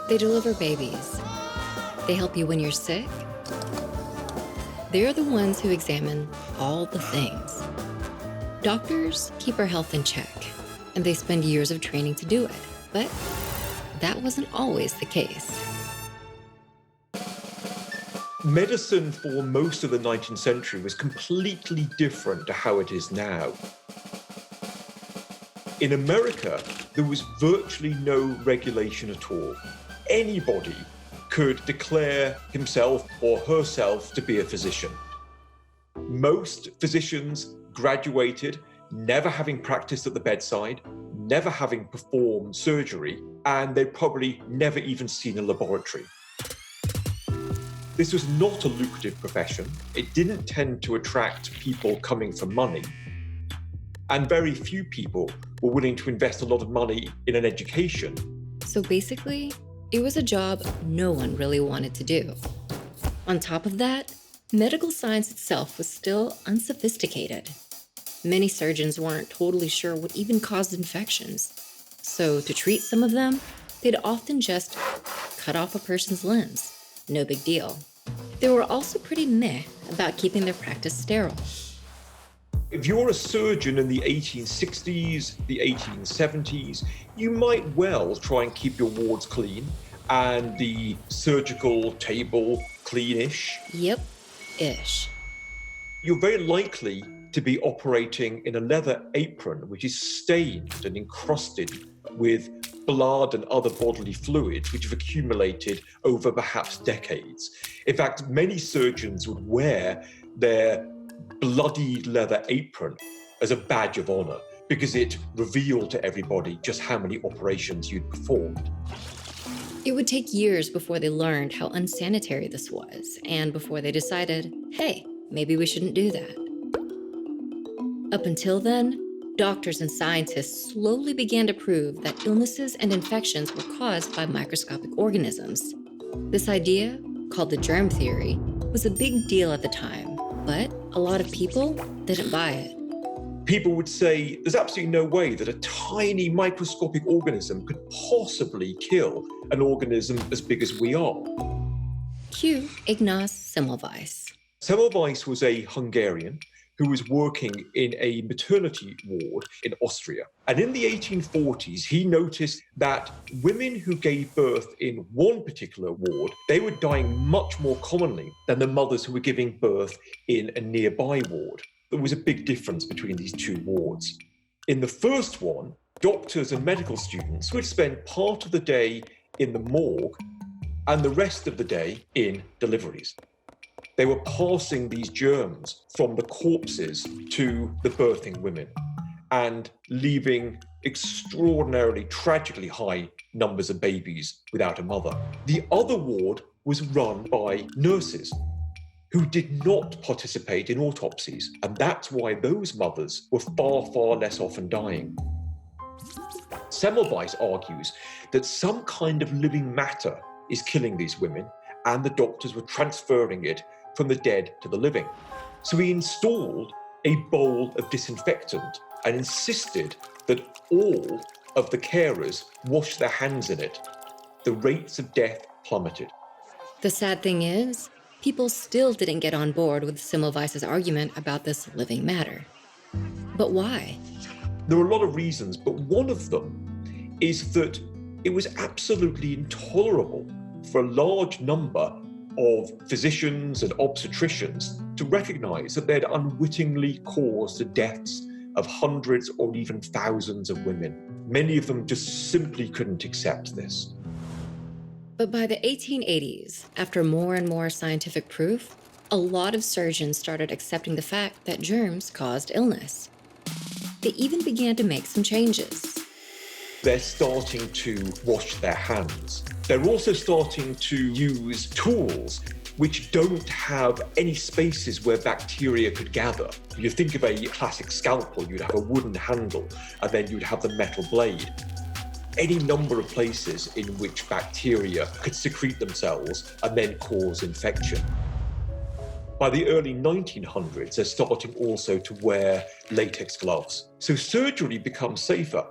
They deliver babies. They help you when you're sick. They're the ones who examine all the things. Doctors keep our health in check, and they spend years of training to do it. But that wasn't always the case. Medicine for most of the 19th century was completely different to how it is now. In America, there was virtually no regulation at all. Anybody could declare himself or herself to be a physician. Most physicians graduated, never having practiced at the bedside, never having performed surgery, and they'd probably never even seen a laboratory. This was not a lucrative profession. It didn't tend to attract people coming for money. And very few people were willing to invest a lot of money in an education. So basically, it was a job no one really wanted to do. On top of that, medical science itself was still unsophisticated. Many surgeons weren't totally sure what even caused infections. So to treat some of them, they'd often just cut off a person's limbs. No big deal. They were also pretty meh about keeping their practice sterile. If you're a surgeon in the 1860s, the 1870s, you might well try and keep your wards clean and the surgical table cleanish. Yep, ish. You're very likely to be operating in a leather apron which is stained and encrusted with blood and other bodily fluids which have accumulated over perhaps decades. In fact, many surgeons would wear their bloody leather apron as a badge of honor because it revealed to everybody just how many operations you'd performed. It would take years before they learned how unsanitary this was and before they decided, hey, maybe we shouldn't do that. Up until then, doctors and scientists slowly began to prove that illnesses and infections were caused by microscopic organisms. This idea, called the germ theory, was a big deal at the time, but a lot of people didn't buy it. People would say there's absolutely no way that a tiny microscopic organism could possibly kill an organism as big as we are. Cue Ignaz Semmelweis. Semmelweis was a Hungarian who was working in a maternity ward in Austria. And in the 1840s, he noticed that women who gave birth in one particular ward, they were dying much more commonly than the mothers who were giving birth in a nearby ward. There was a big difference between these two wards. In the first one, doctors and medical students would spend part of the day in the morgue and the rest of the day in deliveries. They were passing these germs from the corpses to the birthing women and leaving extraordinarily, tragically high numbers of babies without a mother. The other ward was run by nurses who did not participate in autopsies, and that's why those mothers were far, far less often dying. Semmelweis argues that some kind of living matter is killing these women, and the doctors were transferring it from the dead to the living. So he installed a bowl of disinfectant and insisted that all of the carers wash their hands in it. The rates of death plummeted. The sad thing is, people still didn't get on board with Semmelweis's argument about this living matter. But why? There are a lot of reasons, but one of them is that it was absolutely intolerable for a large number of physicians and obstetricians to recognize that they'd unwittingly caused the deaths of hundreds or even thousands of women. Many of them just simply couldn't accept this. But by the 1880s, after more and more scientific proof, a lot of surgeons started accepting the fact that germs caused illness. They even began to make some changes. They're starting to wash their hands. They're also starting to use tools which don't have any spaces where bacteria could gather. You think of a classic scalpel, you'd have a wooden handle, and then you'd have the metal blade. Any number of places in which bacteria could secrete themselves and then cause infection. By the early 1900s, they're starting also to wear latex gloves. So surgery becomes safer.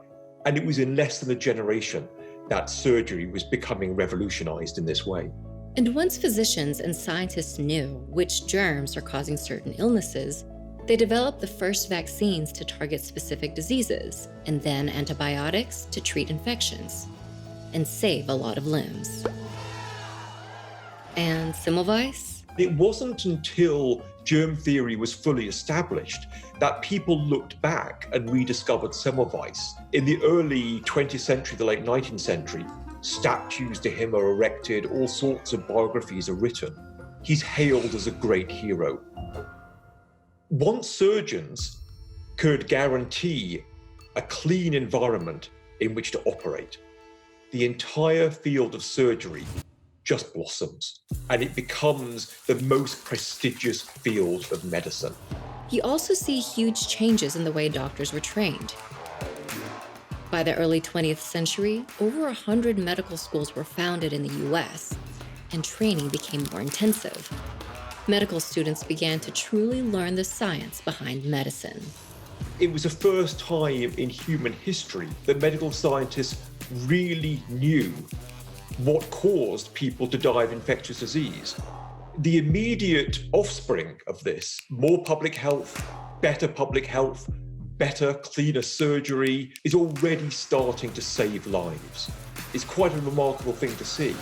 And it was in less than a generation that surgery was becoming revolutionized in this way. And once physicians and scientists knew which germs are causing certain illnesses, they developed the first vaccines to target specific diseases, and then antibiotics to treat infections and save a lot of limbs. And Semmelweis? It wasn't until germ theory was fully established that people looked back and rediscovered Semmelweis. In the early 20th century, the late 19th century, statues to him are erected, all sorts of biographies are written. He's hailed as a great hero. Once surgeons could guarantee a clean environment in which to operate, the entire field of surgery just blossoms, and it becomes the most prestigious field of medicine. You also see huge changes in the way doctors were trained. By the early 20th century, over 100 medical schools were founded in the US, and training became more intensive. Medical students began to truly learn the science behind medicine. It was the first time in human history that medical scientists really knew what caused people to die of infectious disease. The immediate offspring of this, more public health, better cleaner surgery, is already starting to save lives. It's quite a remarkable thing to see.